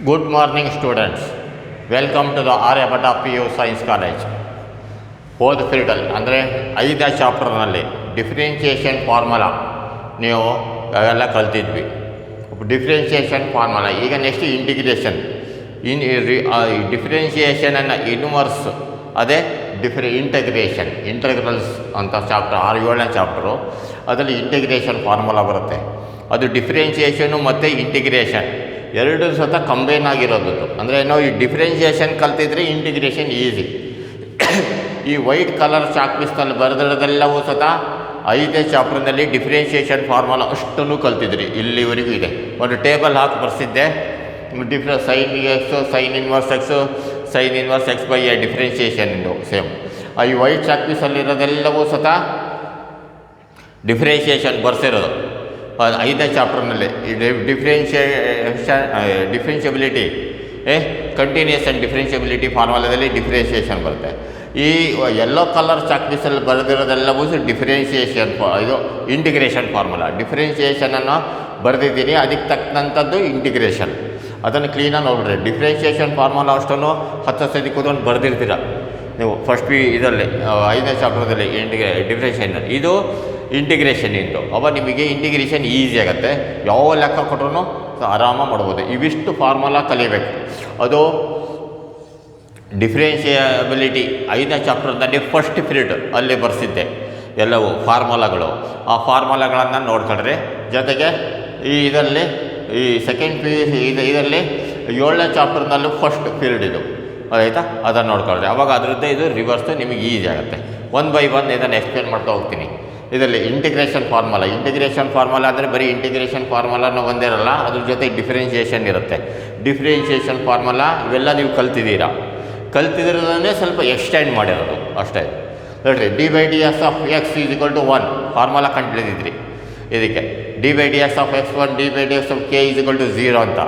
Good morning, students. Welcome to the Aryabhata PU Science College. ಹೋದ ಫೀಲ್ಡಲ್ಲಿ ಅಂದರೆ 5ನೇ ಚಾಪ್ಟರ್ನಲ್ಲಿ ಡಿಫ್ರೆನ್ಷಿಯೇಷನ್ ಫಾರ್ಮುಲಾ ನೀವು ಅವೆಲ್ಲ ಕಲ್ತಿದ್ವಿ. Differentiation formula. ಈಗ ನೆಕ್ಸ್ಟ್ ಇಂಟಿಗ್ರೇಷನ್. ಡಿಫ್ರೆನ್ಷಿಯೇಷನನ್ನು ಇನ್ವರ್ಸ್ ಅದೇ ಇಂಟಗ್ರೇಷನ್ ಇಂಟಗ್ರಲ್ಸ್ ಅಂತ ಚಾಪ್ಟರ್ 7ನೇ ಚಾಪ್ಟರು. ಅದರಲ್ಲಿ ಇಂಟಿಗ್ರೇಷನ್ ಫಾರ್ಮುಲಾ ಬರುತ್ತೆ. ಅದು ಡಿಫ್ರೆನ್ಷಿಯೇಷನು ಮತ್ತು ಇಂಟಿಗ್ರೇಷನ್ ಎರಡು ಸತ ಕಂಬೈನ್ ಆಗಿರೋದು. ಅಂದರೆ ನಾವು ಈ ಡಿಫ್ರೆನ್ಷಿಯೇಷನ್ ಕಲ್ತಿದ್ರೆ ಇಂಟಿಗ್ರೇಷನ್ ಈಸಿ. ಈ ವೈಟ್ ಕಲರ್ ಚಾಕ್ ಪೀಸ್ನಲ್ಲಿ ಬರೆದಿರೋದೆಲ್ಲವೂ ಸತ 5ನೇ ಚಾಪ್ಟರ್ನಲ್ಲಿ ಡಿಫ್ರೆನ್ಷಿಯೇಷನ್ ಫಾರ್ಮುಲಾ ಅಷ್ಟನ್ನು ಕಲ್ತಿದ್ರಿ. ಇಲ್ಲಿವರೆಗೂ ಇದೆ. ಒಂದು ಟೇಬಲ್ ಹಾಕಿ ಬರ್ಸಿದ್ದೆ. Sine x, sine inverse x, sine inverse x by a differentiation ಇಂದು ಸೇಮ್. ಈ ವೈಟ್ ಚಾಕ್ ಪೀಸಲ್ಲಿರೋದೆಲ್ಲವೂ ಸತ ಡಿಫ್ರೆನ್ಷಿಯೇಷನ್ ಬರ್ಸಿರೋದು 5ನೇ ಚಾಪ್ಟರ್ನಲ್ಲಿ. ಈ ಡಿಫ್ರೆನ್ಷಿಯಬಿಲಿಟಿ ಕಂಟಿನ್ಯೂಸ್ ಆ್ಯಂಡ್ ಡಿಫ್ರೆನ್ಷಿಯಬಿಲಿಟಿ ಫಾರ್ಮುಲಾದಲ್ಲಿ ಡಿಫ್ರೆನ್ಷಿಯೇಷನ್ ಬರುತ್ತೆ. ಈ ಯೆಲ್ಲೋ ಕಲರ್ ಚಾಕ್ ಪೀಸಲ್ಲಿ ಬರೆದಿರೋದೆಲ್ಲವೂ ಡಿಫ್ರೆನ್ಷಿಯೇಷನ್ ಇದು ಇಂಟಿಗ್ರೇಷನ್ ಫಾರ್ಮುಲಾ. ಡಿಫ್ರೆನ್ಷಿಯೇಷನನ್ನು ಬರೆದಿದ್ದೀನಿ, ಅದಕ್ಕೆ ತಕ್ಕಂಥದ್ದು ಇಂಟಿಗ್ರೇಷನ್. ಅದನ್ನು ಕ್ಲೀನಾಗಿ ನೋಡ್ಬಿಡ್ರಿ. ಡಿಫ್ರೆನ್ಷಿಯೇಷನ್ ಫಾರ್ಮುಲಾ ಅಷ್ಟನ್ನು 10 ಸತಿ ಕೂತ್ಕೊಂಡು ಬರೆದಿರ್ತೀರ ನೀವು ಫಸ್ಟ್ ಇದರಲ್ಲಿ 5ನೇ ಚಾಪ್ಟರ್ದಲ್ಲಿ ಡಿಫ್ರೆನ್ಷಿಯೇಷನ್. ಇದು ಇಂಟಿಗ್ರೇಷನ್ ಇಂಟು ಅವಾಗ ನಿಮಗೆ ಇಂಟಿಗ್ರೇಷನ್ ಈಸಿ ಆಗುತ್ತೆ. ಯಾವ ಲೆಕ್ಕ ಕೊಟ್ಟರು ಆರಾಮಾಗಿ ಮಾಡ್ಬೋದು. ಇವಿಷ್ಟು ಫಾರ್ಮುಲಾ ಕಲಿಬೇಕು. ಅದು ಡಿಫ್ರೆನ್ಷಿಯಬಿಲಿಟಿ 5ನೇ ಚಾಪ್ಟರ್ನಲ್ಲಿ ಫಸ್ಟ್ ಪೀರಿಯಡ್ ಅಲ್ಲಿ ಬರ್ಸಿದ್ದೆ ಎಲ್ಲವೂ ಫಾರ್ಮುಲಾಗಳು. ಆ ಫಾರ್ಮುಲಾಗಳನ್ನು ನೋಡ್ಕೊಂಡ್ರೆ ಜೊತೆಗೆ ಇದರಲ್ಲಿ ಈ ಸೆಕೆಂಡ್ ಇದರಲ್ಲಿ 7ನೇ ಚಾಪ್ಟರ್ನಲ್ಲೂ ಫಸ್ಟ್ ಪೀರಿಯಡ್ ಇದು ಆಯಿತಾ. ಅದನ್ನು ನೋಡ್ಕೊಂಡ್ರೆ ಅವಾಗ ಅದರದ್ದೇ ಇದು ರಿವರ್ಸು ನಿಮಗೆ ಈಸಿ ಆಗುತ್ತೆ. 1 by 1 ಇದನ್ನು ಎಕ್ಸ್ಪ್ಲೇನ್ ಮಾಡ್ತಾ ಹೋಗ್ತೀನಿ. ಇದರಲ್ಲಿ ಇಂಟಿಗ್ರೇಷನ್ ಫಾರ್ಮುಲಾ ಅಂದರೆ ಬರೀ ಇಂಟಿಗ್ರೇಷನ್ ಫಾರ್ಮುಲಾನ ಒಂದಿರಲ್ಲ, ಅದ್ರ ಜೊತೆ ಡಿಫ್ರೆನ್ಷಿಯೇಷನ್ ಇರುತ್ತೆ. ಡಿಫ್ರೆನ್ಷಿಯೇಷನ್ ಫಾರ್ಮುಲಾ ಇವೆಲ್ಲ ನೀವು ಕಲ್ತಿರೋದನ್ನೇ ಸ್ವಲ್ಪ ಎಕ್ಸ್ಟೆಂಡ್ ಮಾಡಿರೋದು ಅಷ್ಟೇ. ನೋಡಿರಿ, d by d s of X is equal to 1 formula ಕಂಡುಹಿಡಿದಿದ್ರಿ. ಇದಕ್ಕೆ d by d s of x 1 d by D X of k is equal to 0 ಅಂತ.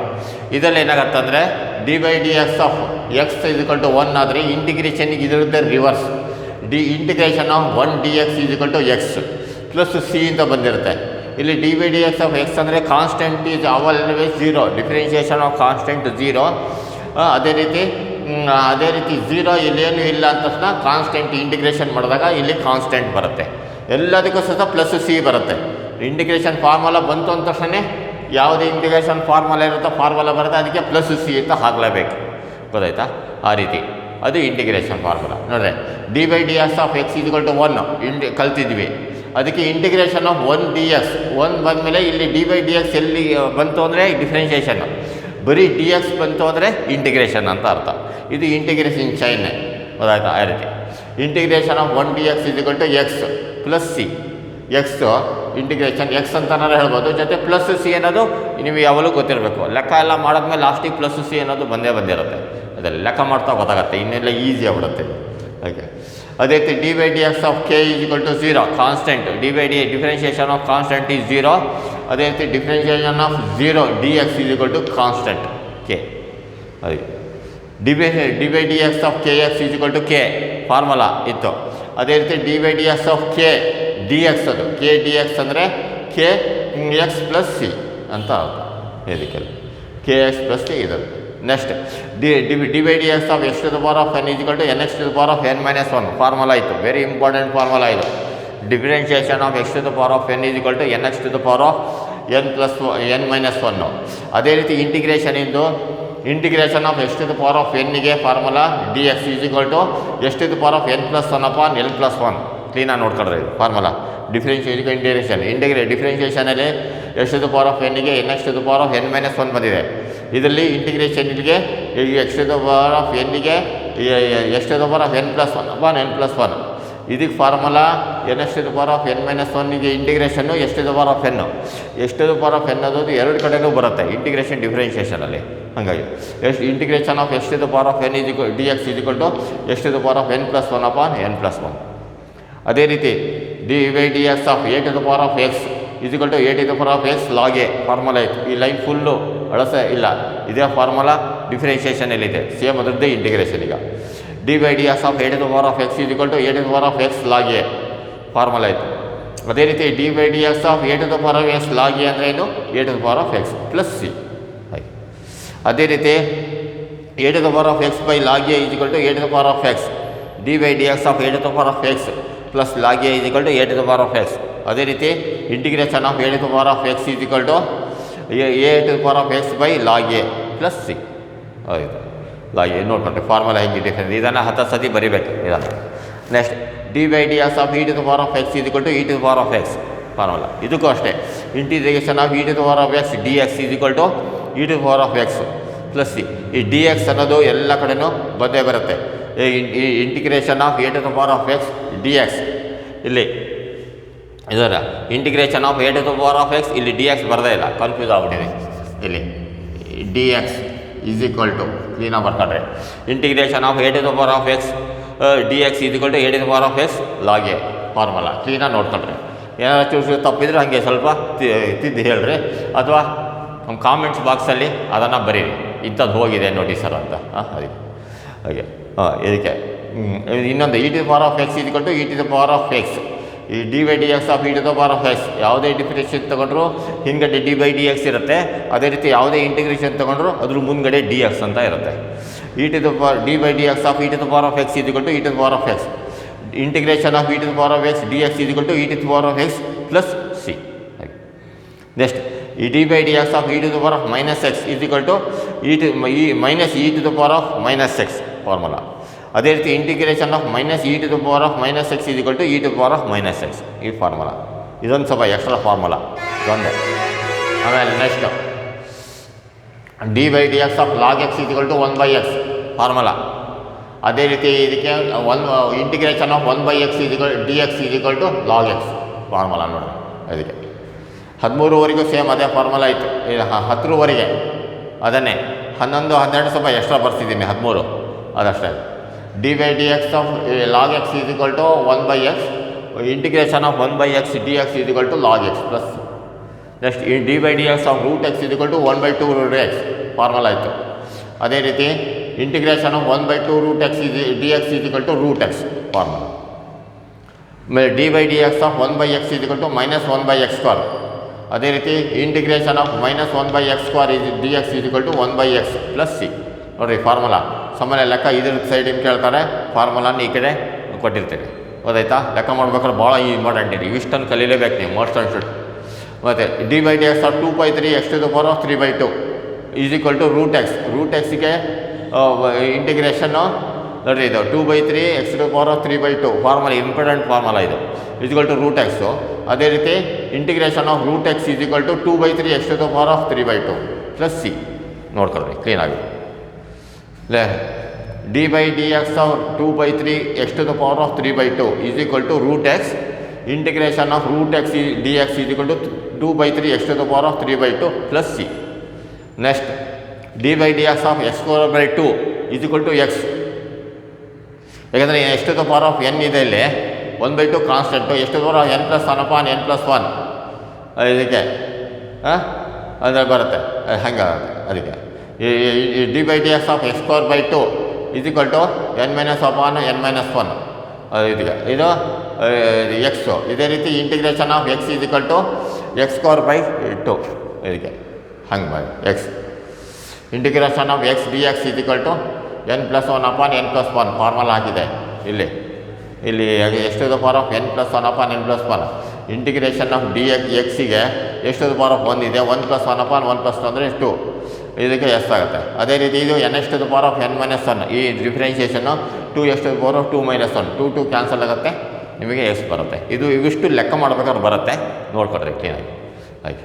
ಇದರಲ್ಲಿ ಏನಾಗುತ್ತೆ ಅಂದರೆ d by D X of X is equal to 1 ಆದರೆ ಇಂಟಿಗ್ರೇಷನ್ಗೆ ಇದಿರುತ್ತೆ reverse. Integration of 1 d X is equal to x plus c ಅಂತ ಬಂದಿರುತ್ತೆ. ಇಲ್ಲಿ d by D X of X ಅಂದರೆ constant is always 0. Differentiation of constant 0. ಅದೇ ರೀತಿ 0 ಇಲ್ಲೇನು ಇಲ್ಲ ಅಂತ ತಕ್ಷಣ ಕಾನ್ಸ್ಟೆಂಟ್ ಇಂಟಿಗ್ರೇಷನ್ ಮಾಡಿದಾಗ ಇಲ್ಲಿ ಕಾನ್ಸ್ಟೆಂಟ್ ಬರುತ್ತೆ. ಎಲ್ಲದಕ್ಕೂ ಸಹ ಪ್ಲಸ್ ಸಿ ಬರುತ್ತೆ. ಇಂಟಿಗ್ರೇಷನ್ ಫಾರ್ಮುಲಾ ಬಂತು ಅಂದ ತಕ್ಷಣ ಯಾವುದೇ ಇಂಟಿಗ್ರೇಷನ್ ಫಾರ್ಮುಲಾ ಇರುತ್ತೋ ಫಾರ್ಮುಲಾ ಬರುತ್ತೆ, ಅದಕ್ಕೆ ಪ್ಲಸ್ ಸಿ ಅಂತ ಹಾಕಲೇಬೇಕು. ಗೊತ್ತಾಯ್ತಾ? ಆ ರೀತಿ ಅದು ಇಂಟಿಗ್ರೇಷನ್ ಫಾರ್ಮುಲಾ. ನೋಡ್ರಿ, D by D X of X equal to 1 ಕಲ್ತಿದ್ವಿ. ಅದಕ್ಕೆ ಇಂಟಿಗ್ರೇಷನ್ ಆಫ್ 1 ಡಿ ಎಕ್ಸ್ 1 ಬಂದಮೇಲೆ ಇಲ್ಲಿ ಡಿ ಬೈ ಡಿ ಎಕ್ಸ್ ಎಲ್ಲಿ ಬಂತು ಅಂದರೆ ಡಿಫ್ರೆನ್ಷಿಯೇಷನ್, ಬರೀ ಡಿ ಎಕ್ಸ್ ಬಂತು ಅಂದರೆ ಇಂಟಿಗ್ರೇಷನ್ ಅಂತ ಅರ್ಥ. ಇದು ಇಂಟಿಗ್ರೇಷನ್ ಚೈನ್. ಗೊತ್ತಾಯ್ತಾ? ಆ ರೀತಿ integration of 1 d x equal to x plus c. X integration x ಅಂತನಾರು ಹೇಳ್ಬೋದು, ಜೊತೆ ಪ್ಲಸ್ ಸಿ ಅನ್ನೋದು ನಿಮಗೆ ಯಾವಾಗಲೂ ಗೊತ್ತಿರಬೇಕು. ಲೆಕ್ಕ ಎಲ್ಲ ಮಾಡಿದ್ಮೇಲೆ ಲಾಸ್ಟಿಗೆ ಪ್ಲಸ್ ಸಿ ಅನ್ನೋದು ಬಂದಿರುತ್ತೆ. ಅದರಲ್ಲಿ ಲೆಕ್ಕ ಮಾಡ್ತಾ ಗೊತ್ತಾಗುತ್ತೆ, ಇನ್ನೆಲ್ಲ ಈಸಿ ಆಗ್ಬಿಡುತ್ತೆ. ಓಕೆ, ಅದೇ ರೀತಿ D by D X of k is equal to 0 constant. Differentiation of constant is 0. ಅದೇ ರೀತಿ differentiation of 0 d X is equal to constant k. ಅದೇ d by D X of k x is equal to k formula ಇತ್ತು. ಅದೇ ರೀತಿ D by D X of k d x, ಅದು k d x ಅಂದರೆ k x plus c ಅಂತ ಅರ್ಥ. ಇದಕ್ಕೆಲ್ಲ k x plus c ಇದು. Next d by D X of X to the power of n is equal to n x to the power of n minus 1 formula ಇತ್ತು. Very important formula ಇದು. Differentiation of X to the power of n is equal to n x to the power of n minus 1. ಅದೇ ರೀತಿ integration of X to the power of ಎನ್ನಿಗೆ formula d X is equal to X to the power of N plus 1 upon l plus 1. ಕ್ಲೀನಾಗಿ ನೋಡ್ಕೊಳ್ರಿ formula. ಡಿಫ್ರೆನ್ಷಿಯೇಷನಲ್ಲಿ x to the power of ಎನ್ನಿಗೆ n x to the power of n minus 1 ಬಂದಿದೆ. ಇದರಲ್ಲಿ ಇಂಟಿಗ್ರೇಷನ್ಗೆ x to the power of ಎನ್ನಿಗೆ x to the power of N plus 1 upon N plus 1. ಇದಕ್ಕೆ formula n x to the power of n minus 1ಗೆ ಇಂಟಿಗ್ರೇಷನ್ನು x to the power of n. X to the power of N ಅನ್ನೋದು ಎರಡು ಕಡೆಯೂ ಬರುತ್ತೆ integration ಡಿಫ್ರೆನ್ಷಿಯೇಷನಲ್ಲಿ. ಹಾಗಾಗಿ integration of X to the power of N D X is equal to X to the power of N plus 1 upon N plus 1. ಅದೇ ರೀತಿ D by D X of A to the power of X is equal to A to the power of X log A formula ಇತ್ತು. ಈ line full ಅಳಸೆ ಇಲ್ಲ, ಇದೇ formula ಡಿಫ್ರೆನ್ಷಿಯೇಷನಲ್ಲಿದೆ. Same ಅದರದ್ದೇ integration. ಈಗ d by D X of A to the power of X is equal to A to the power of X log A formula ಇತ್ತು. ಅದೇ ರೀತಿ D by D X of A to the power of X log a ಅಂದರೆ ಏನು? A to the power of x plus c. ಅದೇ ರೀತಿ a to the power of x by log a is equal to a to the power of x, dy by dx of a to the power of x plus log a is equal to a to the power of x. ಅದೇ ರೀತಿ integration of a to the power of x is equal to a to the power of x by log a plus c. ಹೌದು, log a ನೋಡ್ಕೊಂಡ್ರೆ formula ಹೆಂಗೆ difference, ಇದನ್ನು 10 ಸತಿ ಬರೀಬೇಕು ಇದನ್ನು. Next d by d s of e to the power of X is equal to e to the power of x formula. ಇದಕ್ಕೂ ಅಷ್ಟೇ, integration of e to the power of x d X is equal to e to the power of x plus c. ಈ d x ಅನ್ನೋದು ಎಲ್ಲ ಕಡೆನೂ ಬಂದೇ ಬರುತ್ತೆ. Integration of A to the power of x d x, ಇಲ್ಲಿ ಇದರ integration of A to the power of x, ಇಲ್ಲಿ d x ಬರದೇ ಇಲ್ಲ, ಕನ್ಫ್ಯೂಸ್ ಆಗ್ಬಿಟ್ಟಿದೆ. ಇಲ್ಲಿ d X is equal to ಕ್ಲೀನಾಗಿ ಬರ್ಕೊಂಡ್ರೆ integration of A to the power of x d X is equal to A to the power of X log A formula. ಕ್ಲೀನಾಗಿ ನೋಡ್ಕೊಂಡ್ರೆ ಏನಾದ್ರು ಚೂರು ತಪ್ಪಿದ್ರೆ ಹಾಗೆ ಸ್ವಲ್ಪ ತಿದ್ದು ಹೇಳ್ರಿ, ಅಥವಾ ನಮ್ಮ ಕಾಮೆಂಟ್ಸ್ ಬಾಕ್ಸಲ್ಲಿ ಅದನ್ನು ಬರೀರಿ, ಇಂಥದ್ದು ಹೋಗಿದೆ ನೋಡಿ ಸರ್ ಅಂತ. ಅದಕ್ಕೆ ಹಾಗೆ ಇದಕ್ಕೆ ಇನ್ನೊಂದು e to the power of X is equal to e to the power of x, ಈ d by D X of e to the power of x. ಯಾವುದೇ ಡಿಫ್ರೆನ್ಷಿಯೇಟ್ ತೊಗೊಂಡ್ರು ಹಿಂದ್ಗಡೆ ಡಿ ಬೈ ಡಿ ಎಕ್ಸ್ ಇರುತ್ತೆ, ಅದೇ ರೀತಿ ಯಾವುದೇ integration ತೊಗೊಂಡ್ರು ಅದ್ರ ಮುಂದ್ಗಡೆ ಡಿ ಎಕ್ಸ್ ಅಂತ ಇರುತ್ತೆ. E to the power d by D X of e to the power of X is equal to e to the power of x, integration of e to the power of x d X is equal to e to the power of x plus c. Next ಈ d by D X of e to the power of minus x is equal to minus e to the power of minus x formula. ಅದೇ ರೀತಿ integration of minus e to the power of minus x is equal to e to the power of minus x, ಈ formula. ಇದೊಂದು ಸ್ವಲ್ಪ extra formula ಇದೊಂದೇ. ಆಮೇಲೆ next d by D X of log x is equal to 1 by x formula. ಅದೇ ರೀತಿ ಇದಕ್ಕೆ integration of 1 by x is equal d X is equal to log x formula ನೋಡಿ. ಅದಕ್ಕೆ 13ವರೆಗೂ same ಅದೇ formula ಇತ್ತು. 10ರವರೆಗೆ ಅದನ್ನೇ 11, 12 ಸ್ವಲ್ಪ ಎಕ್ಸ್ಟ್ರಾ ಬರ್ತಿದ್ದೀನಿ, 13 ಅದಷ್ಟೇ. D by D X of log x is equal to 1 by x, integration of 1 by x d X is equal to log x plus. Next ಈ d by D X of root x is equal to 1/2 root x formula ಇತ್ತು. ಅದೇ ರೀತಿ integration of 1/2 root x d X is equal to root x formula. ಆಮೇಲೆ d by D X of 1 by x is equal to minus 1 by x square. ಅದೇ ರೀತಿ integration of minus 1 by x square d X is equal to 1 by x plus c. ನೋಡಿರಿ formula ಸಾಮಾನ್ಯ ಲೆಕ್ಕ ಇದ್ರ ಸೈಡಿನ ಕೇಳ್ತಾರೆ, ಫಾರ್ಮುಲಾನ ಈ ಕಡೆ ಕೊಟ್ಟಿರ್ತೀವಿ. ಗೊತ್ತಾಯ್ತಾ? ಲೆಕ್ಕ ಮಾಡ್ಬೇಕಾದ್ರೆ ಭಾಳ ಇಂಪಾರ್ಟೆಂಟ್ ಇದೆ, ಇವಿಷ್ಟನ್ನು ಕಲೀಲೇಬೇಕು ನೀವು, ಮೋಸ್ಟ್ ಆ್ಯಂಡ್ ಶುಡ್. ಮತ್ತು d by D X of 2/3 x to the power of 3/2 is equal to root x. Root ಎಕ್ಸ್ಗೆ ಇಂಟಿಗ್ರೇಷನ್ನು ನೋಡಿರಿ, ಇದು 2/3 x to the power of 3/2 formula, important formula ಇದು, is equal to root x. ಅದೇ ರೀತಿ integration of root x is equal to 2/3 x to the power of 3/2 plus C. ನೋಡ್ಕೊಳ್ರಿ ಕ್ಲೀನಾಗಿ. D by D X of 2/3 x to the power of 3/2 is equal to root x, integration of root x d X is equal to 2/3 x to the power of 3/2 plus c. Next d by D X of x²/2 is equal to x. ಯಾಕಂದರೆ x to the power of n ಇದೆ, ಇಲ್ಲಿ 1/2 constant, ಎಷ್ಟು ದೂರ n+1/n+1 ಇದಕ್ಕೆ ಅಂದರೆ ಬರುತ್ತೆ, ಹಂಗಾಗುತ್ತೆ. ಅದಕ್ಕೆ ಈ d by D X of x²/2 is equal to n-1 ಇದಕ್ಕೆ, ಇದು ಎಕ್ಸು. ಇದೇ ರೀತಿ integration of X is equal to x²/2 ಇದಕ್ಕೆ, ಹಂಗೆ ಮಾಡಿ x. Integration of x d X is equal to n+1/n+1 formula ಆಗಿದೆ ಇಲ್ಲಿ. ಇಲ್ಲಿ ಎಷ್ಟು the power of n+1/n+1. Integration of d ಎಕ್ಸಿಗೆ ಎಷ್ಟು ದ ಪವರ್ ಆಫ್ 1 ಇದೆ, 1+1/1+2 ಅಂದರೆ 2, ಇದಕ್ಕೆ ಎಸ್ ಆಗುತ್ತೆ. ಅದೇ ರೀತಿ ಇದು n ಎಷ್ಟು ದ ಪವರ್ ಆಫ್ n-1, ಈ ಡಿಫ್ರೆನ್ಷಿಯೇಷನ್ನು 2 ಎಷ್ಟು ದ ಪವರ್ ಆಫ್ 2-1, 2 ಕ್ಯಾನ್ಸಲ್ ಆಗುತ್ತೆ, ನಿಮಗೆ ಎಸ್ ಬರುತ್ತೆ. ಇದು ಇವಿಷ್ಟು ಲೆಕ್ಕ ಮಾಡ್ಬೇಕಾದ್ರೆ ಬರುತ್ತೆ, ನೋಡ್ಕೊಡ್ರಿ ಕ್ಲೀನಾಗಿ ಆಯ್ತು.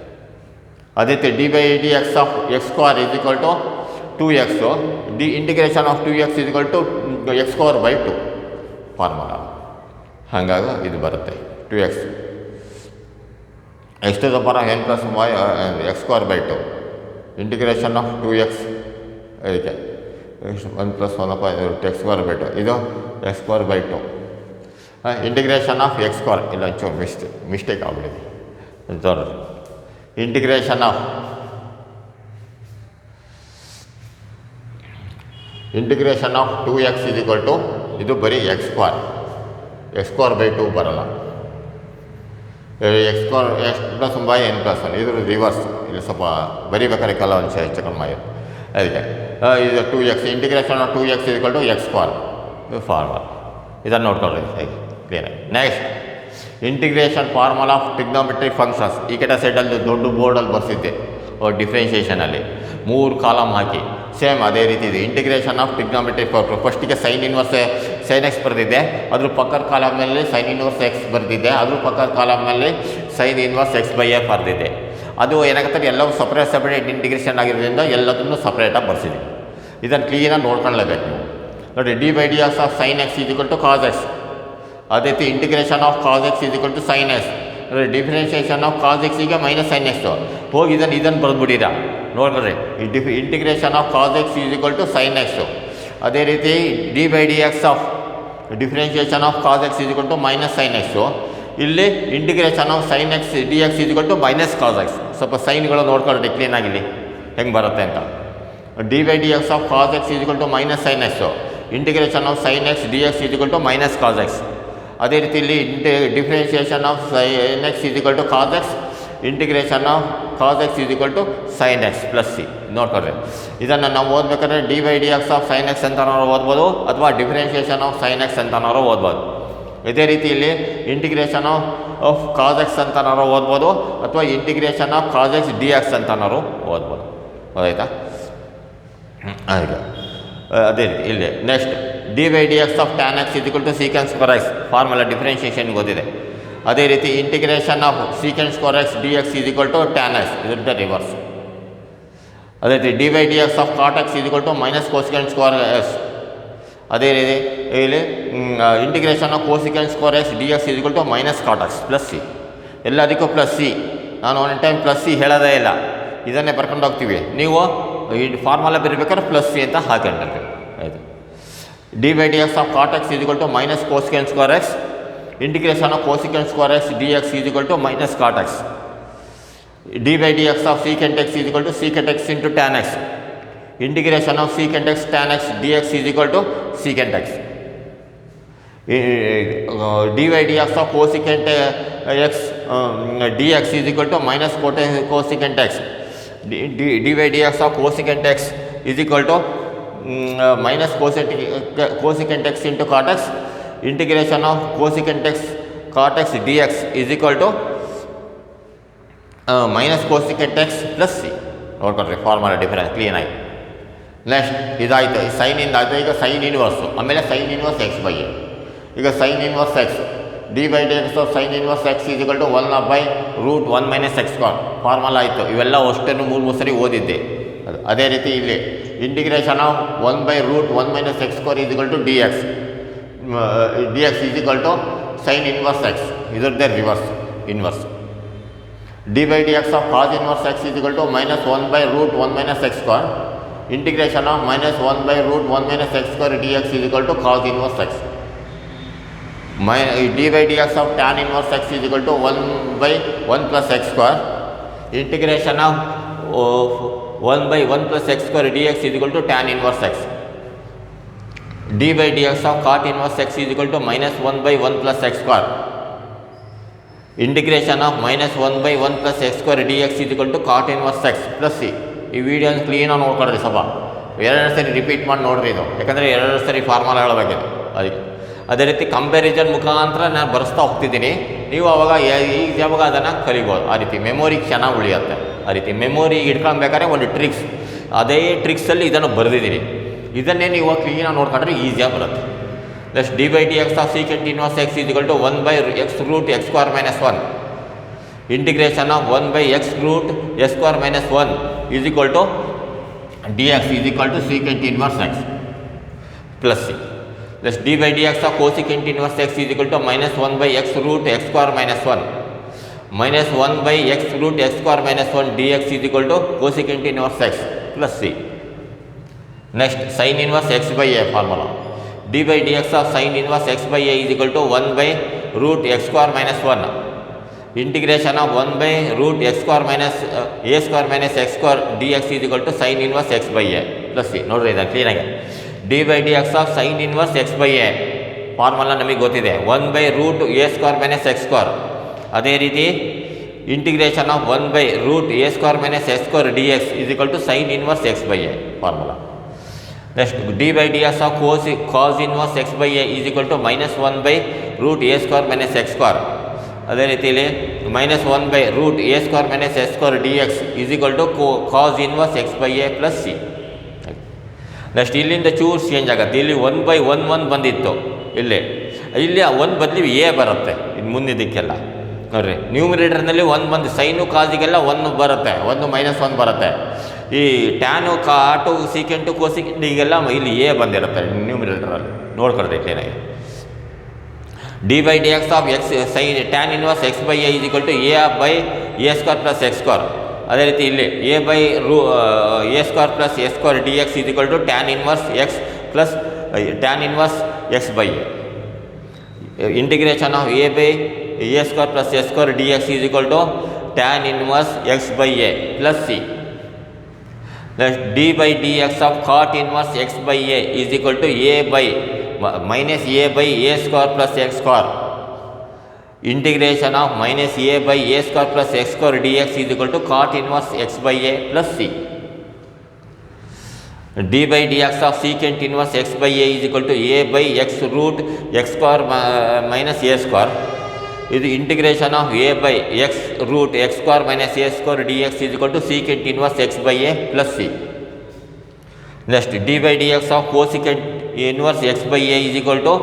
ಅದೇ ರೀತಿ D by D X of x² is equal to 2x, d integration of 2x is equal to x²/2 formula. ಹಾಗಾಗಿ ಇದು ಬರುತ್ತೆ 2x x to the power of n+1 x²/2 integration of 2x ಇದಕ್ಕೆ 1+1/2 x²/2 ಇದು x²/2 integration of x². ಇಲ್ಲ ಒಂಚೂರು mistake ಆಗ್ಬಿಟ್ಟಿದೆ, ತೋರಿ. Integration of integration of 2x is equal to ಇದು ಬರೀ x²/2 ಬರಲ್ಲ, x+1/n+1 ಇದ್ರ ರಿವರ್ಸ್. ಇಲ್ಲಿ ಸ್ವಲ್ಪ ಬರೀಬೇಕಾದ್ರೆ ಕೆಲವೊಂದು ಹೆಚ್ಚು ಕಡಿಮೆ ಆಯಿತು. ಅದಕ್ಕೆ ಇದು 2x integration of 2x equal to x square formula ಇದನ್ನು ನೋಡ್ಕೊಳ್ಳಿ ಕ್ಲಿಯರಾಗಿ. Next integration formula of trigonometric functions. ಈ ಕಡೆ ಸೈಡಲ್ಲಿ ದೊಡ್ಡ ಬೋರ್ಡಲ್ಲಿ ಬರ್ಸಿದ್ದೆ ಡಿಫ್ರೆನ್ಷಿಯೇಷನಲ್ಲಿ 3 ಕಾಲಮ್ ಹಾಕಿ ಸೇಮ್ ಅದೇ ರೀತಿ ಇದೆ. ಇಂಟಿಗ್ರೇಷನ್ ಆಫ್ ಟ್ರಿಗ್ನೋಮೆಟ್ರಿಕ್ ಫಸ್ಟಿಗೆ ಸೈನ್ ಇನ್ವರ್ಸ್ ಸೈನ್ ಎಕ್ಸ್ ಬರೆದಿದ್ದೆ, ಅದ್ರ ಪಕ್ಕದ ಕಾಲಮ್ನಲ್ಲಿ ಸೈನ್ ಇನ್ವರ್ಸ್ ಎಕ್ಸ್ ಬರೆದಿದ್ದೆ, ಅದ್ರ ಪಕ್ಕದ ಕಾಲಮ್ನಲ್ಲಿ sine inverse x by f ಬರೆದಿದ್ದೆ. ಅದು ಏನಾಗುತ್ತೆ ಎಲ್ಲವೂ ಸಪ್ರೇಟ್ ಇಂಟಿಗ್ರೇಷನ್ ಆಗಿರೋದ್ರಿಂದ ಎಲ್ಲದನ್ನು ಸಪ್ರೇಟಾಗಿ ಬರ್ಸಿದ್ವಿ. ಇದನ್ನು ಕ್ಲೀನಾಗಿ ನೋಡ್ಕೊಳ್ಳೇಬೇಕು ನೀವು. ನೋಡಿ d by D X of sine x is equal to cos x. ಅದೇ ರೀತಿ integration of cos x is equal to sine x. Differentiation of cos ಎಕ್ಸಿಗೆ ಮೈನಸ್ ಸೈನ್ ಎಕ್ಸು ಹೋಗಿ ಇದನ್ನು ಬರೆದ್ಬಿಟ್ಟಿರ ನೋಡ್ರಿ. Integration of cos x is equal to sine x. ಅದೇ ರೀತಿ D by D X of differentiation of cos x is equal to minus sine x. ಇಲ್ಲಿ integration of sine x d X is equal to minus cos x. ಸ್ವಲ್ಪ ಸೈನ್ಗಳು ನೋಡ್ಕೊಳ್ಳಿ ಕ್ಲೀನಾಗಿಲ್ಲಿ ಹೆಂಗೆ ಬರುತ್ತೆ ಅಂತ. D by D X of cos x is equal to minus sine x. Integration of sine x d X is equal to minus cos x. ಅದೇ ರೀತಿ ಇಲ್ಲಿ differentiation of sine x is equal to cos x. Integration of cos x is equal to sine x plus C. ನೋಡ್ಕೊಳ್ರಿ ಇದನ್ನು ನಾವು ಓದಬೇಕಾದ್ರೆ d by D X of sine x ಅಂತನಾರು ಓದ್ಬೋದು ಅಥವಾ ಡಿಫ್ರೆನ್ಷಿಯೇಷನ್ ಆಫ್ ಸೈನ್ ಎಕ್ಸ್ ಅಂತನಾರು ಓದ್ಬೋದು. ಇದೇ ರೀತಿ ಇಲ್ಲಿ ಇಂಟಿಗ್ರೇಷನ್ ಆಫ್ ಕಾಸ್ ಎಕ್ಸ್ ಅಂತನಾರು ಓದ್ಬೋದು ಅಥವಾ integration of cos x d x ಅಂತನಾರು ಓದ್ಬೋದು. ಹೌದಾಯ್ತಾ? ಹಾಗೆ ಅದೇ ರೀತಿ ಇಲ್ಲಿ next d by D X of tan x is equal to secant square x formula ಡಿಫ್ರೆನ್ಷಿಯೇಷನ್ಗೆ ಓದಿದೆ. ಅದೇ ರೀತಿ integration of secant square x d X is equal to tan x ಇದ್ರದ್ದು ರಿವರ್ಸ್. ಅದೇ ರೀತಿ D by D X of cot x is equal to minus cosecant square x. ಅದೇ ರೀತಿ ಇಲ್ಲಿ integration of cosecant square x d X is equal to minus cot x plus c. ಎಲ್ಲದಕ್ಕೂ plus c. ನಾನು one time plus c ಹೇಳೋದೇ ಇಲ್ಲ, ಇದನ್ನೇ ಬರ್ಕೊಂಡು ಹೋಗ್ತೀವಿ. ನೀವು ಈ ಫಾರ್ಮುಲಾ ಬರೀಬೇಕಾದ್ರೆ ಪ್ಲಸ್ ಸಿ ಅಂತ ಹಾಕೊಂಡ್ರಿ. ಆಯಿತು. D by D X of cot x is equal to minus cosecant square x. Integration of cosecant square x d X is equal to minus cot x. D by D X of secant x is equal to secant x into tan x. Integration of secant x tan x d X is equal to secant x. D by D X of cosecant x d X is equal to minus cosecant x. D by D X of cosecant x is equal to minus cosecant x into cot x. Integration of cosecant x cot x d X is equal to minus cosecant x plus C. ನೋಡ್ಕೊಳ್ರಿ formula difference clean ಆಯಿತು. Next ಇದಾಯಿತು, ಸೈನಿಂದ ಆಯಿತು. ಈಗ sine inverse, ಆಮೇಲೆ sine inverse x by A. ಈಗ sine inverse x d by D X of sine inverse x is equal to 1/√1 minus x square formula ಆಯಿತು. ಇವೆಲ್ಲ ಅಷ್ಟನ್ನು 3 ಸರಿ ಓದಿದ್ದೆ. ಅದೇ ರೀತಿ ಇಲ್ಲಿ integration of 1/√1 minus x square is equal to d x. D X is equal to sine inverse x, ಇದರದ್ದೇ reverse inverse. D by D X of cos inverse x is equal to minus 1/√1 minus x square. Integration of minus 1/√1 minus x square d X is equal to cos inverse x. D by D X of tan inverse x is equal to 1/1 plus x square. Integration of 1/1 plus x square d X is equal to tan inverse x. D by D X of cot inverse x is equal to minus 1/1 plus x square. Integration of minus 1/1 plus x square d X is equal to cot inverse x plus c. ಈ ವಿಡಿಯೋನ ಕ್ಲೀನಾಗಿ ನೋಡ್ಕೊಳ್ರಿ, ಸ್ವಲ್ಪ 2 ಸರಿ repeat ಮಾಡಿ ನೋಡ್ರಿ ಇದು, ಯಾಕಂದರೆ 2 ಸರಿ ಫಾರ್ಮುಲಾ ಹೇಳಬೇಕಿದೆ ಅದಕ್ಕೆ. ಅದೇ ರೀತಿ ಕಂಪ್ಯಾರಿಸನ್ ಮುಖಾಂತರ ನಾನು ಬರೆಸ್ತಾ ಹೋಗ್ತಿದ್ದೀನಿ, ನೀವು ಅವಾಗ ಯಾವಾಗ ಅದನ್ನು ಕಲಿಬೋದು. ಆ ರೀತಿ ಮೆಮೊರಿ ಚೆನ್ನಾಗಿ ಉಳಿಯುತ್ತೆ. ಆ ರೀತಿ ಮೆಮೊರಿ ಇಟ್ಕೊಳ್ಬೇಕಾದ್ರೆ ಒಂದು ಟ್ರಿಕ್ಸ್, ಅದೇ ಟ್ರಿಕ್ಸಲ್ಲಿ ಇದನ್ನು ಬರೆದಿದ್ದೀನಿ. ಇದನ್ನೇ ನೀವು ಕ್ಲೀನಾಗಿ ನೋಡ್ಕೊಂಡ್ರೆ ಈಸಿಯಾಗಿ ಬರುತ್ತೆ. Next d by D X of secant inverse x is equal to 1/x√x square minus 1. Integration of 1/x√x square minus 1 is equal to d X is equal to secant inverse x plus c. Next d by D X of cosecant inverse x is equal to minus 1/x√x square minus 1 minus 1/x√x square minus 1 d X is equal to cosecant inverse x plus c. Next sine inverse x by a formula. D by D X of sine inverse x by a is equal to 1/√x square minus 1. Integration of 1/√x square minus a square minus x square d X is equal to sine inverse x by a plus c. ನೋಡ್ರಿ ಇದನ್ನು ಕ್ಲೀನಾಗಿ. D by D X of sine inverse x by a formula ನಮಗೆ ಗೊತ್ತಿದೆ, 1/√a square minus x square. ಅದೇ ರೀತಿ integration of 1/√a square minus x square d X is equal to sine inverse x by a formula. Next d by d s of cos inverse x by a is equal to -1/√a² - x². ಅದೇ ರೀತಿಯಲ್ಲಿ -1/√a² - s² dx is equal to cos inverse x by a plus c. Next ಇಲ್ಲಿಂದ ಚೂರು change ಆಗುತ್ತೆ. ಇಲ್ಲಿ 1/1 ಬಂದಿತ್ತು, ಇಲ್ಲಿ 1 ಬದಲಿ A ಬರುತ್ತೆ ಇನ್ನು ಮುಂದಿದ್ದಕ್ಕೆಲ್ಲ ನೋಡಿರಿ. ನ್ಯೂಮಿರೇಟರ್ನಲ್ಲಿ 1 ಬಂದು ಸೈನು ಕಾಸಿಗೆಲ್ಲ 1 ಬರುತ್ತೆ, 1 -1 ಬರುತ್ತೆ. ಈ ಟ್ಯಾನು ಕಾಟು ಸೀಕೆಂಟು ಕೋಸಿಕೆಂಟಿಗೆಲ್ಲ ಇಲ್ಲಿ ಎ ಬಂದಿರುತ್ತೆ ನ್ಯೂಮಿರೇಟರಲ್ಲಿ, ನೋಡ್ಕೊಳ್ರಿ ಕ್ಲೀನಾಗಿ. D by D X of x sine tan inverse x by a is equal to a/a² + x². ಅದೇ ರೀತಿ ಇಲ್ಲಿ a² + s² dx is equal to tan inverse x plus tan inverse x by a. Integration of a/a² + s² dx is equal to tan inverse x by a plus c. D by D X of cot inverse x by a is equal to -a/a² + x². Integration of -a/a² + x² dx is equal to cot inverse x by a plus c. D by D X of secant inverse x by a is equal to a/x√x² - a². ಇದು integration of a/x√x² - a² dx is equal to secant inverse x by a plus c. Next d by D X of cosecant inverse x by a is equal to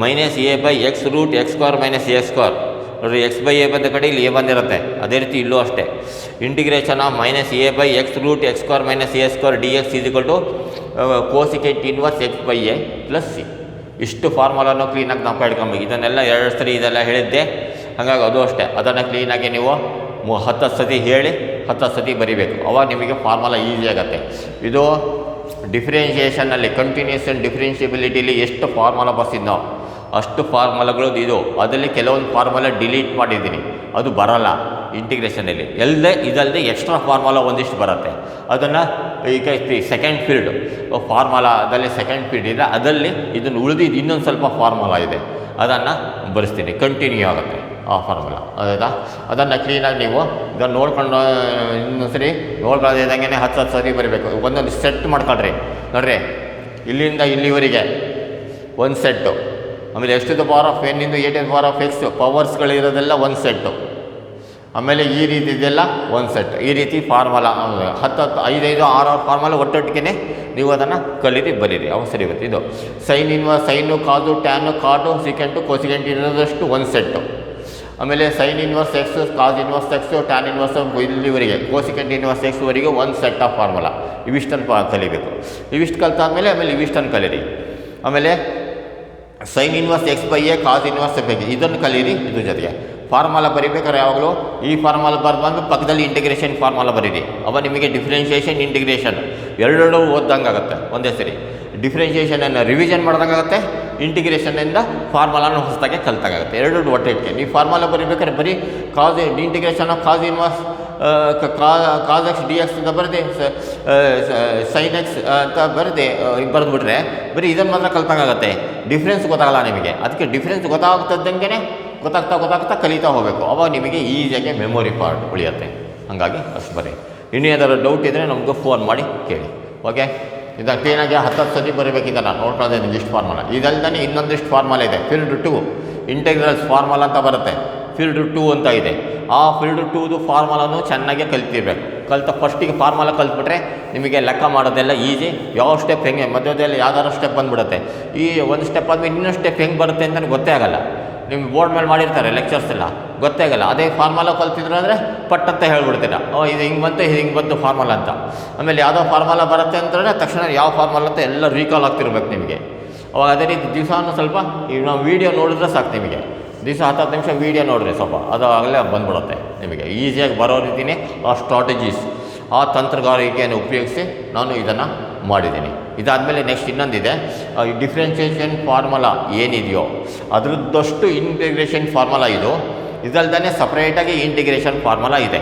-a/x√x² - a². ನೋಡಿರಿ, X by A ಬಂದ ಕಡೆ ಇಲ್ಲಿ A ಬಂದಿರುತ್ತೆ, ಅದೇ ರೀತಿ ಇಲ್ಲೂ ಅಷ್ಟೇ. Integration of -a/x√x² - a² dx is equal to cosecant inverse x by a plus c. ಇಷ್ಟು ಫಾರ್ಮುಲಾನು ಕ್ಲೀನಾಗಿ ನಾವು ಇಟ್ಕೊಬೇಕು. ಇದನ್ನೆಲ್ಲ 2 ಸರಿ ಇದೆಲ್ಲ ಹೇಳಿದ್ದೆ, ಹಾಗಾಗಿ ಅದು ಅಷ್ಟೇ. ಅದನ್ನು ಕ್ಲೀನಾಗಿ ನೀವು 10 ಸತಿ ಹೇಳಿ 10 ಸತಿ ಬರಿಬೇಕು, ಅವಾಗ ನಿಮಗೆ ಫಾರ್ಮುಲಾ ಈಸಿ ಆಗುತ್ತೆ. ಇದು ಡಿಫ್ರೆನ್ಷಿಯೇಷನಲ್ಲಿ ಕಂಟಿನ್ಯೂಷನ್ ಡಿಫ್ರೆನ್ಷಿಯಬಿಲಿಟಿಲಿ ಎಷ್ಟು ಫಾರ್ಮುಲಾ ಬರ್ಸಿದ್ನೋ ಅಷ್ಟು ಫಾರ್ಮುಲಾಗಳು ಇದು. ಅದರಲ್ಲಿ ಕೆಲವೊಂದು ಫಾರ್ಮುಲಾ ಡಿಲೀಟ್ ಮಾಡಿದ್ದೀನಿ, ಅದು ಬರೋಲ್ಲ ಇಂಟಿಗ್ರೇಷನಲ್ಲಿ. ಇದಲ್ಲದೆ ಎಕ್ಸ್ಟ್ರಾ ಫಾರ್ಮುಲಾ ಒಂದಿಷ್ಟು ಬರುತ್ತೆ. ಅದನ್ನು ಈಗ ಸೆಕೆಂಡ್ ಫೀಲ್ಡ್ ಫಾರ್ಮುಲಾದಲ್ಲಿ ಸೆಕೆಂಡ್ ಫೀಲ್ಡ್ ಇದೆ, ಅದರಲ್ಲಿ ಇದನ್ನು ಉಳಿದಿದ್ದು ಇನ್ನೊಂದು ಸ್ವಲ್ಪ ಫಾರ್ಮುಲಾ ಇದೆ, ಅದನ್ನು ಬರೆಸ್ತೀನಿ. ಕಂಟಿನ್ಯೂ ಆಗುತ್ತೆ ಆ ಫಾರ್ಮುಲಾ, ಹೌದಾ? ಅದನ್ನು ಕ್ಲೀನಾಗಿ ನೀವು ಇದನ್ನು ನೋಡ್ಕೊಂಡು ಇನ್ನೊಂದು ಸರಿ ನೋಡ್ಕೊಳ್ಳೋದಂಗೆ 10 ಸರಿ ಬರೀಬೇಕು. ಒಂದೊಂದು ಸೆಟ್ ಮಾಡ್ಕೊಳ್ರಿ. ನೋಡ್ರಿ, ಇಲ್ಲಿಂದ ಇಲ್ಲಿವರೆಗೆ ಒಂದು ಸೆಟ್ಟು, ಆಮೇಲೆ x to the power of n into a to the power of x ಪವರ್ಸ್ಗಳಿರೋದೆಲ್ಲ ಒಂದು ಸೆಟ್ಟು, ಆಮೇಲೆ ಈ ರೀತಿ ಇದೆಲ್ಲ ಒಂದು ಸೆಟ್. ಈ ರೀತಿ ಫಾರ್ಮುಲಾ 10, 5, 6 ಫಾರ್ಮುಲಾ ಒಟ್ಟೊಟ್ಟಿಗೆ ನೀವು ಅದನ್ನು ಕಲೀರಿ, ಬರೀರಿ, ಅವಾಗ ಸರಿ ಬರುತ್ತೆ. ಇದು ಸೈನು ಕಾದು ಟ್ಯಾನು ಕಾಟು ಸಿಕೆಂಟು ಕೋಸಿಕೆಂಟ್ ಇರೋದಷ್ಟು ಒಂದು ಸೆಟ್ಟು. ಆಮೇಲೆ sine inverse x, cos inverse x, tan inverse ಇಲ್ಲಿವರೆಗೆ ಕೋಸಿಕೆಂಟ್ ಇನ್ವರ್ಸ್ ಎಕ್ಸ್ವರೆಗೆ ಒಂದು ಸೆಟ್ ಆಫ್ ಫಾರ್ಮುಲಾ. ಇವಿಷ್ಟನ್ನು ಕಲಿಬೇಕು. ಇವಿಷ್ಟು ಕಲಿತಾದ್ಮೇಲೆ ಆಮೇಲೆ ಇವಿಷ್ಟನ್ನು ಕಲೀರಿ. ಆಮೇಲೆ sine inverse x by a, cos inverse f ಇದನ್ನು ಕಲೀರಿ. ಇದ್ರ ಜೊತೆಗೆ ಫಾರ್ಮುಲಾ ಬರೀಬೇಕಾದ್ರೆ ಯಾವಾಗಲೂ ಈ ಫಾರ್ಮುಲಾ ಬಂದು ಪಕ್ಕದಲ್ಲಿ ಇಂಟಿಗ್ರೇಷನ್ ಫಾರ್ಮುಲಾ ಬರೀರಿ. ಅವಾಗ ನಿಮಗೆ ಡಿಫ್ರೆನ್ಷಿಯೇಷನ್ ಇಂಟಿಗ್ರೇಷನ್ ಎರಡೆರಡು ಓದ್ದಂಗೆ ಆಗುತ್ತೆ ಒಂದೇ ಸರಿ. ಡಿಫ್ರೆನ್ಷಿಯೇಷನನ್ನು ರಿವಿಷನ್ ಮಾಡ್ದಂಗೆ ಆಗುತ್ತೆ, ಇಂಟಿಗ್ರೇಷನಿಂದ ಫಾರ್ಮುಲಾನ ಹೊಸದಾಗೆ ಕಲಿತಾಗುತ್ತೆ. ಎರಡೆರಡು ಒಟ್ಟಿಗೆ ನೀವು ಫಾರ್ಮುಲಾ ಬರೀಬೇಕಾದ್ರೆ ಬರೀ cos integration of cos inverse cos x d x ಅಂತ ಬರೆದೆ, ಸೈನ್ ಎಕ್ಸ್ ಅಂತ ಬರೆದ್ಬಿಟ್ರೆ ಬರೀ ಇದನ್ನು ಮಾತ್ರ ಕಲಿತಂಗಾಗುತ್ತೆ. ಡಿಫ್ರೆನ್ಸ್ ಗೊತ್ತಾಗಲ್ಲ ನಿಮಗೆ. ಅದಕ್ಕೆ ಡಿಫ್ರೆನ್ಸ್ ಗೊತ್ತಾಗ್ತದಂಗೆ ಗೊತ್ತಾಗ್ತಾ ಕಲಿತಾ ಹೋಗಬೇಕು. ಅವಾಗ ನಿಮಗೆ ಈಸಿಯಾಗಿ ಮೆಮೊರಿ ಪಾರ್ಟ್ ಉಳಿಯುತ್ತೆ. ಹಾಗಾಗಿ ಅಷ್ಟು ಬರೀ. ಇನ್ನೂ ಏನಾದರೂ ಡೌಟ್ ಇದ್ದರೆ ನಮಗೂ ಫೋನ್ ಮಾಡಿ ಕೇಳಿ. ಓಕೆ, ಇದನ್ನು ಕ್ಲೀನಾಗಿ 10 ಸತಿ ಬರೀಬೇಕು. ಇದನ್ನು ನೋಡ್ಕೊಳ್ಳೋದೇ ಇಷ್ಟು ಫಾರ್ಮುಲಾ. ಇದಲ್ದೇ ಇನ್ನೊಂದಿಷ್ಟು ಫಾರ್ಮುಲಾ ಇದೆ. ಫೀಲ್ಡ್ 2 ಇಂಟೆಗ್ರಲ್ಸ್ ಫಾರ್ಮುಲಾ ಅಂತ ಬರುತ್ತೆ. ಫೀಲ್ಡ್ 2 ಅಂತ ಇದೆ. ಆ ಫೀಲ್ಡ್ 2ದು ಫಾರ್ಮುಲಾನು ಚೆನ್ನಾಗೇ ಕಲ್ತಿರ್ಬೇಕು. ಫಸ್ಟಿಗೆ ಫಾರ್ಮುಲಾ ಕಲ್ತ್ಬಿಟ್ರೆ ನಿಮಗೆ ಲೆಕ್ಕ ಮಾಡೋದೆಲ್ಲ ಈಸಿ. ಯಾವ ಸ್ಟೆಪ್ ಹೆಂಗೆ ಮಧ್ಯದಲ್ಲಿ ಯಾವ್ದಾದ್ರು ಸ್ಟೆಪ್ ಬಂದುಬಿಡುತ್ತೆ. ಈ ಒಂದು ಸ್ಟೆಪ್ ಆದಮೇಲೆ ಇನ್ನೊಂದು ಸ್ಟೆಪ್ ಹೆಂಗೆ ಬರುತ್ತೆ ಅಂತ ಗೊತ್ತೇ ಆಗಲ್ಲ. ನಿಮ್ಗೆ ಬೋರ್ಡ್ ಮೇಲೆ ಮಾಡಿರ್ತಾರೆ ಲೆಕ್ಚರ್ಸ್ ಎಲ್ಲ, ಗೊತ್ತೇ ಆಗಲ್ಲ. ಅದೇ ಫಾರ್ಮುಲಾ ಕಲ್ತಿದ್ರು ಅಂದರೆ ಪಟ್ ಅಂತ ಹೇಳ್ಬಿಡ್ತೀರ, ಇದು ಹಿಂಗೆ ಬಂತು, ಇದು ಹಿಂಗೆ ಬಂತು ಫಾರ್ಮುಲಾ ಅಂತ. ಆಮೇಲೆ ಯಾವುದೋ ಫಾರ್ಮುಲಾ ಬರುತ್ತೆ ಅಂತಂದರೆ ತಕ್ಷಣ ಯಾವ ಫಾರ್ಮುಲಾ ಅಂತ ಎಲ್ಲ ರೀಕಾಲ್ ಆಗ್ತಿರ್ಬೇಕು ನಿಮಗೆ. ಅವಾಗ ಅದೇ ರೀತಿ ದಿವಸನೂ ಸ್ವಲ್ಪ ಈಗ ನಾವು ವೀಡಿಯೋ ನೋಡಿದ್ರೆ ಸಾಕು ನಿಮಗೆ. ದಿವಸ 10 ನಿಮಿಷ ವೀಡಿಯೋ ನೋಡಿರಿ ಸ್ವಲ್ಪ, ಅದು ಆಗಲೇ ಬಂದ್ಬಿಡುತ್ತೆ ನಿಮಗೆ. ಈಸಿಯಾಗಿ ಬರೋ ರೀತಿಯೇ ಆ ಸ್ಟ್ರಾಟಜೀಸ್, ಆ ತಂತ್ರಗಾರಿಕೆಯನ್ನು ಉಪಯೋಗಿಸಿ ನಾನು ಇದನ್ನು ಮಾಡಿದ್ದೀನಿ. ಇದಾದಮೇಲೆ ನೆಕ್ಸ್ಟ್ ಇನ್ನೊಂದಿದೆ, ಈ ಡಿಫ್ರೆನ್ಷಿಯೇಷನ್ ಫಾರ್ಮುಲಾ ಏನಿದೆಯೋ ಅದರದ್ದಷ್ಟು ಇಂಟಿಗ್ರೇಷನ್ ಫಾರ್ಮುಲಾ ಇದು. ಇದಲ್ದೇ ಸಪ್ರೇಟಾಗಿ ಇಂಟಿಗ್ರೇಷನ್ ಫಾರ್ಮುಲಾ ಇದೆ.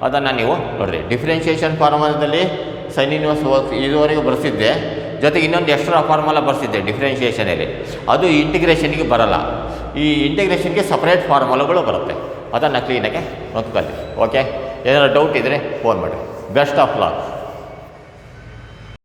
ಅದನ್ನು ನೀವು ನೋಡಿರಿ. ಡಿಫ್ರೆನ್ಷಿಯೇಷನ್ ಫಾರ್ಮುಲಾದಲ್ಲಿ ಸೈನ್ ಇನ್ವರ್ಸ್ ಇದುವರೆಗೂ ಬರೆಸಿದ್ದೆ, ಜೊತೆಗೆ ಇನ್ನೊಂದು ಎಕ್ಸ್ಟ್ರಾ ಫಾರ್ಮುಲಾ ಬರೆಸಿದ್ದೆ ಡಿಫ್ರೆನ್ಷಿಯೇಷನಲ್ಲಿ. ಅದು ಇಂಟಿಗ್ರೇಷನ್ಗೆ ಬರಲ್ಲ. ಈ ಇಂಟಿಗ್ರೇಷನ್ಗೆ ಸಪ್ರೇಟ್ ಫಾರ್ಮುಲಾಗಳು ಬರುತ್ತೆ. ಅದನ್ನು ಕ್ಲೀನಾಗೆ ನೋಡ್ಕೊಳ್ಳಿ. ಓಕೆ, ಏನಾದರೂ ಡೌಟ್ ಇದ್ದರೆ ಫೋನ್ ಮಾಡಿರಿ. Best of luck.